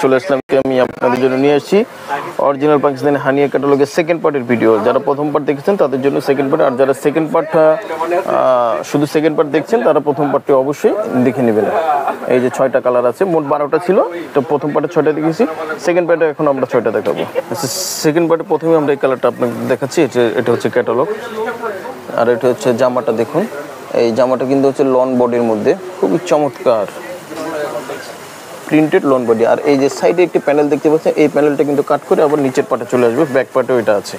চলে আসলাম আমি আপনাদের জন্য নিয়ে আসছি অরিজিনাল পাকিস্তানি হানিয়া ক্যাটালগের সেকেন্ড পার্টের ভিডিও। যারা প্রথম পার্ট দেখেছেন তাদের জন্য সেকেন্ড পার্ট, আর যারা সেকেন্ড পার্টটা শুধু সেকেন্ড পার্ট দেখছেন তারা প্রথম পার্টটি অবশ্যই দেখে নেবেন। এই যে 6টা কালার আছে, মোট 12টা ছিল, তো প্রথম পার্টে 6টা দেখেছি, সেকেন্ড পার্টে এখন আমরা 6টা দেখাবো। সেকেন্ড পার্টে প্রথমে আমরা এই কালারটা আপনাকে দেখাচ্ছি। এটা হচ্ছে ক্যাটালগ, আর এটা হচ্ছে জামাটা। দেখুন এই জামাটা কিন্তু হচ্ছে লন বডির মধ্যে, খুবই চমৎকার প্রিন্টেড লন বডি। আর এই যে সাইডে একটি প্যানেল দেখতে পাচ্ছেন, এই প্যানেলটা কিন্তু কাট করে আবার নিচের পাটে চলে আসবে, ব্যাক পার্টেও এটা আছে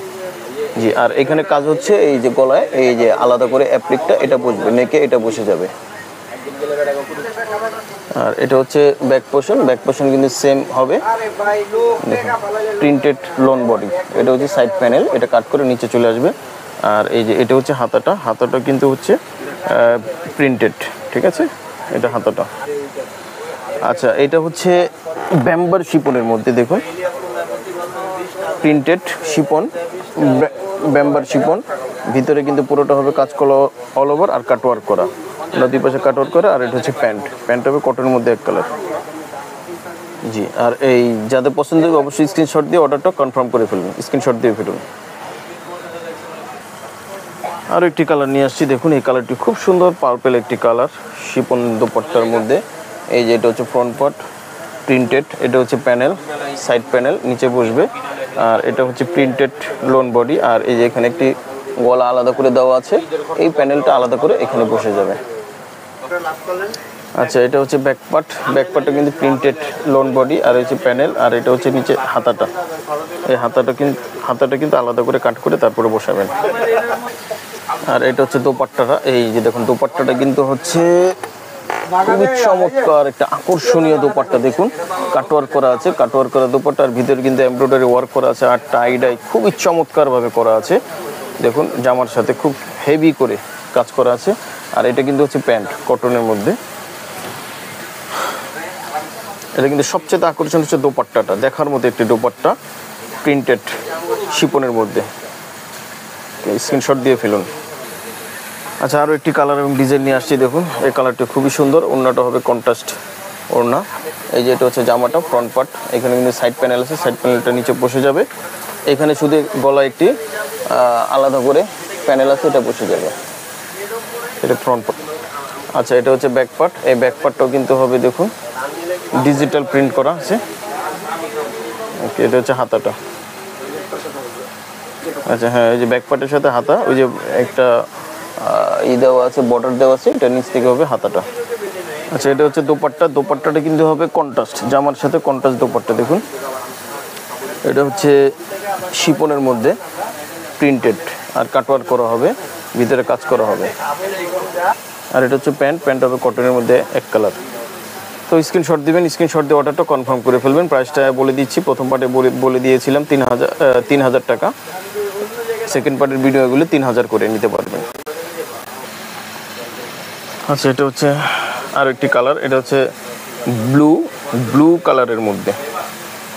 জি। আর এখানে কাজ হচ্ছে এই যে গলায় এই যে আলাদা করে অ্যাপ্লিকটা এটা বসবে, নেকে এটা বসে যাবে। আর এটা হচ্ছে ব্যাক পোর্শন কিন্তু সেম হবে, প্রিন্টেড লন বডি। এটা হচ্ছে সাইড প্যানেল, এটা কাট করে নিচে চলে আসবে। আর এই যে এটা হচ্ছে হাতাটা কিন্তু হচ্ছে প্রিন্টেড, ঠিক আছে, এটা হাতাটা। আচ্ছা, এটা হচ্ছে ব্যাম্বার শিপনের মধ্যে, দেখুন প্রিন্টেড শিপন, ব্যাম্বার শিপন। ভিতরে কিন্তু পুরোটা হবে কাজ করা অল ওভার আর কাটওয়ার্ক করা, দুই পাশে কাটওয়ার্ক করা। আর এটা হচ্ছে প্যান্ট হবে কটনের মধ্যে এক কালার জি। আর এই যাদের পছন্দ হবে অবশ্যই স্ক্রিনশট দিয়ে অর্ডারটা কনফার্ম করে ফেলুন, স্ক্রিনশট দিয়ে ফেলুন। আর একটি কালার নিয়ে আসছি, দেখুন এই কালারটি খুব সুন্দর, পার্পল একটি কালার, শিপন দোপাট্টার মধ্যে। এই যে এটা হচ্ছে ফ্রন্ট পার্ট প্রিন্টেড, এটা হচ্ছে প্যানেল, সাইড প্যানেল নিচে বসবে। আর এটা হচ্ছে প্রিন্টেড লোন বডি। আর এই যে এখানে একটি গলা আলাদা করে দেওয়া আছে, এই প্যানেলটা আলাদা করে এখানে বসে যাবে। আচ্ছা, এটা হচ্ছে ব্যাকপার্টটা কিন্তু প্রিন্টেড লোন বডি, আর হচ্ছে প্যানেল। আর এটা হচ্ছে নিচে হাতাটা, এই হাতাটা কিন্তু আলাদা করে কাট করে তারপরে বসাবেন। আর এটা হচ্ছে দোপাট্টাটা, এই যে দেখুন দোপাট্টাটা কিন্তু হচ্ছে খুবই চমৎকার একটা আকর্ষণীয় দোপাট্টা। দেখুন কাটওয়ার্ক করা আছে, কাটওয়ার্ক করা দোপাট্টা, আর ভিতরে কিন্তু এমব্রয়ডারি ওয়ার্ক করা আছে, আর টাই ডাই খুবই চমৎকারভাবে করা আছে। দেখুন জামার সাথে খুব হেভি করে কাজ করা আছে। আর এটা কিন্তু হচ্ছে প্যান্ট কটনের মধ্যে। এটা কিন্তু সবচেয়ে আকর্ষণ হচ্ছে দোপাট্টাটা, দেখার মতো একটি দোপাট্টা প্রিন্টেড শিপনের মধ্যে, স্ক্রিনশট দিয়ে ফেলুন। আচ্ছা, আরও একটি কালার এবং ডিজাইন নিয়ে আসছি, দেখুন এই কালারটি খুবই সুন্দর। ওড়নাটা হবে কন্ট্রাস্ট ওড়না। এই যে এটা হচ্ছে জামাটা ফ্রন্ট পার্ট, এখানে কিন্তু সাইড প্যানেল আছে, সাইড প্যানেলটা নিচে বসে যাবে। এখানে শুধু গলা একটি আলাদা করে প্যানেল আছে, এটা বসে যাবে, এটা ফ্রন্ট পার্ট। আচ্ছা, এটা হচ্ছে ব্যাক পার্ট, এই ব্যাক পার্টটাও কিন্তু হবে দেখুন ডিজিটাল প্রিন্ট করা আছে। ওকে, এটা হচ্ছে হাতাটা। আচ্ছা হ্যাঁ, এই যে ব্যাক পার্টের সাথে হাতা, ওই যে একটা দেওয়া আছে, বর্ডার দেওয়া আছে, এটা নিচ থেকে হবে হাতাটা। আচ্ছা, এটা হচ্ছে দোপাট্টাটা কিন্তু হবে কন্ট্রাস্ট, জামার সাথে কন্ট্রাস্ট দোপাট্টা। দেখুন এটা হচ্ছে শিপনের মধ্যে প্রিন্টেড, আর কাটওয়ার্ক করা হবে, ভিতরে কাজ করা হবে। আর এটা হচ্ছে প্যান্ট হবে কটনের মধ্যে এক কালার। তো স্ক্রিনশট দিবেন, স্ক্রিনশট দিয়ে অর্ডারটা কনফার্ম করে ফেলবেন। প্রাইসটা বলে দিচ্ছি, প্রথম পার্টে বলে দিয়েছিলাম 3000 টাকা, সেকেন্ড পার্টের ভিডিওগুলো 3000 করে নিতে পারবেন। আচ্ছা, এটা হচ্ছে আর একটি কালার, এটা হচ্ছে ব্লু কালারের মধ্যে,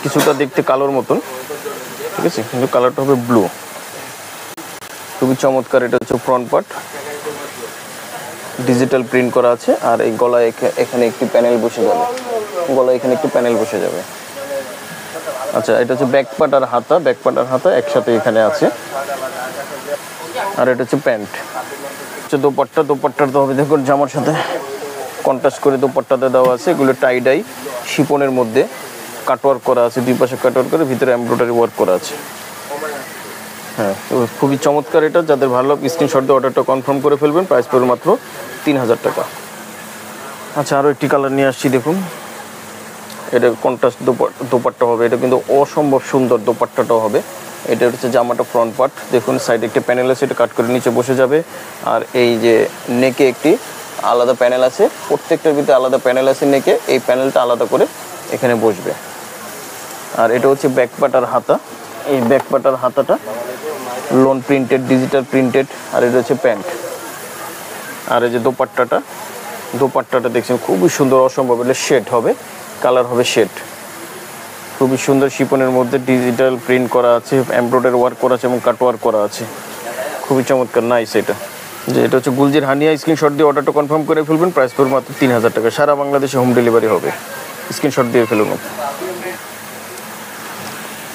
কিছুটা দেখতে কালোর মতন, ঠিক আছে, কিন্তু কালারটা হবে ব্লু, খুবই চমৎকার। এটা হচ্ছে ফ্রন্ট পার্ট, ডিজিটাল প্রিন্ট করা আছে। আর এই গলায় এখানে একটি প্যানেল বসে যাবে, গলায় এখানে একটি প্যানেল বসে যাবে। আচ্ছা, এটা হচ্ছে ব্যাক পার্ট আর হাতা একসাথে এখানে আছে। আর এটা হচ্ছে প্যান্ট। হচ্ছে দোপাট্টাটা হবে দেখুন জামার সাথে কন্ট্রাস্ট করে দোপাট্টাতে দেওয়া আছে, এগুলো টাই ডাই শিপনের মধ্যে কাটওয়ার্ক করা আছে, দুই পাশে কাটওয়ার্ক করে ভিতরে এমব্রয়ডারি ওয়ার্ক করা আছে। হ্যাঁ, তো খুবই চমৎকার। এটা যাদের ভালো লাগবে স্ক্রিনশট দিয়ে অর্ডারটা কনফার্ম করে ফেলবেন। প্রাইস পড়বে মাত্র 3000 টাকা। আচ্ছা, আরও একটি কালার নিয়ে আসছি, দেখুন এটা কন্ট্রাস্ট দোপাট্টা হবে, এটা কিন্তু অসম্ভব সুন্দর দোপাট্টাটাও হবে। এটা হচ্ছে জামাটা ফ্রন্ট পার্ট, দেখুন সাইডে একটি প্যানেল আছে, এটা কাট করে নিচে বসে যাবে। আর এই যে নেকে একটি আলাদা প্যানেল আছে, প্রত্যেকটার ভিতরে আলাদা প্যানেল আছে নেকে, এই প্যানেলটা আলাদা করে এখানে বসবে। আর এটা হচ্ছে ব্যাক পার্ট আর হাতা, এই ব্যাক পার্ট আর হাতাটা লোন প্রিন্টেড, ডিজিটাল প্রিন্টেড। আর এটা হচ্ছে প্যান্ট। আর এই যে দোপাট্টাটা দেখছেন খুবই সুন্দর, অসম্ভব। এটা শেড হবে, কালার হবে শেড, খুবই সুন্দর। শিপনের মধ্যে ডিজিটাল প্রিন্ট করা আছে, এমব্রয়ডারি ওয়ার্ক করা আছে এবং কাটওয়ার্ক করা আছে, খুবই চমৎকার, নাইস। এটা হচ্ছে গুলজির হানিয়া। স্ক্রিনশট দিয়ে অর্ডারটা কনফার্ম করে ফেলবেন। প্রাইস পড়বে মাত্র 3000 টাকা। সারা বাংলাদেশে হোম ডেলিভারি হবে। স্ক্রিনশট দিয়ে ফেলুন।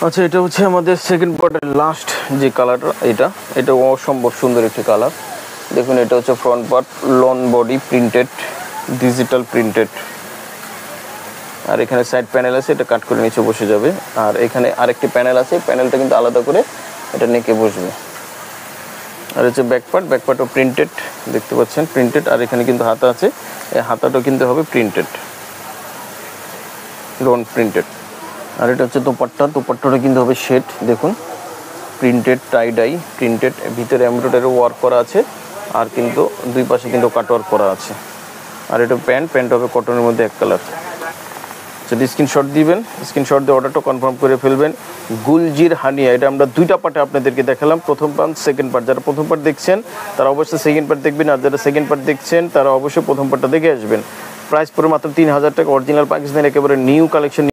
আচ্ছা, এটা হচ্ছে আমাদের সেকেন্ড পার্টের লাস্ট যে কালারটা, এটা অসম্ভব সুন্দর একটি কালার। দেখুন, এটা হচ্ছে front part, lawn body printed, digital printed. আর এখানে সাইড প্যানেল আছে, এটা কাট করে নিচে বসে যাবে। আর এখানে আরেকটি প্যানেল আছে, প্যানেলটা কিন্তু আলাদা করে এটা নেকে বসবে। আর হচ্ছে ব্যাক পার্টও প্রিন্টেড, দেখতে পাচ্ছেন প্রিন্টেড। আর এখানে কিন্তু হাতা আছে, এই হাতাটাও কিন্তু হবে প্রিন্টেড, লোন প্রিন্টেড। আর এটা হচ্ছে দোপাট্টাটা কিন্তু হবে শেড, দেখুন প্রিন্টেড, টাই ডাই প্রিন্টেড, ভিতরে এমব্রয়ডারি ওয়ার্ক করা আছে। আর কিন্তু দুই পাশে কিন্তু কাট ওয়ার্ক করা আছে। আর এটা প্যান্ট হবে কটনের মধ্যে এক কালার। যদি স্ক্রিনশট দিবেন, স্ক্রিনশট দিয়ে অর্ডারটা কনফার্ম করে ফেলবেন। গুলজির হানিয়া, এটা আমরা দুইটা পার্টে আপনাদেরকে দেখালাম, প্রথম পার্ট সেকেন্ড পার্ট। যারা প্রথম পার্ট দেখছেন তারা অবশ্যই সেকেন্ড পার্ট দেখবেন, আর যারা সেকেন্ড পার্ট দেখছেন তারা অবশ্যই প্রথম পার্টটা দেখে আসবেন। প্রাইস পড়ে মাত্র 3000 টাকা। অরিজিনাল পাকিস্তানি একেবারে নিউ কালেকশন।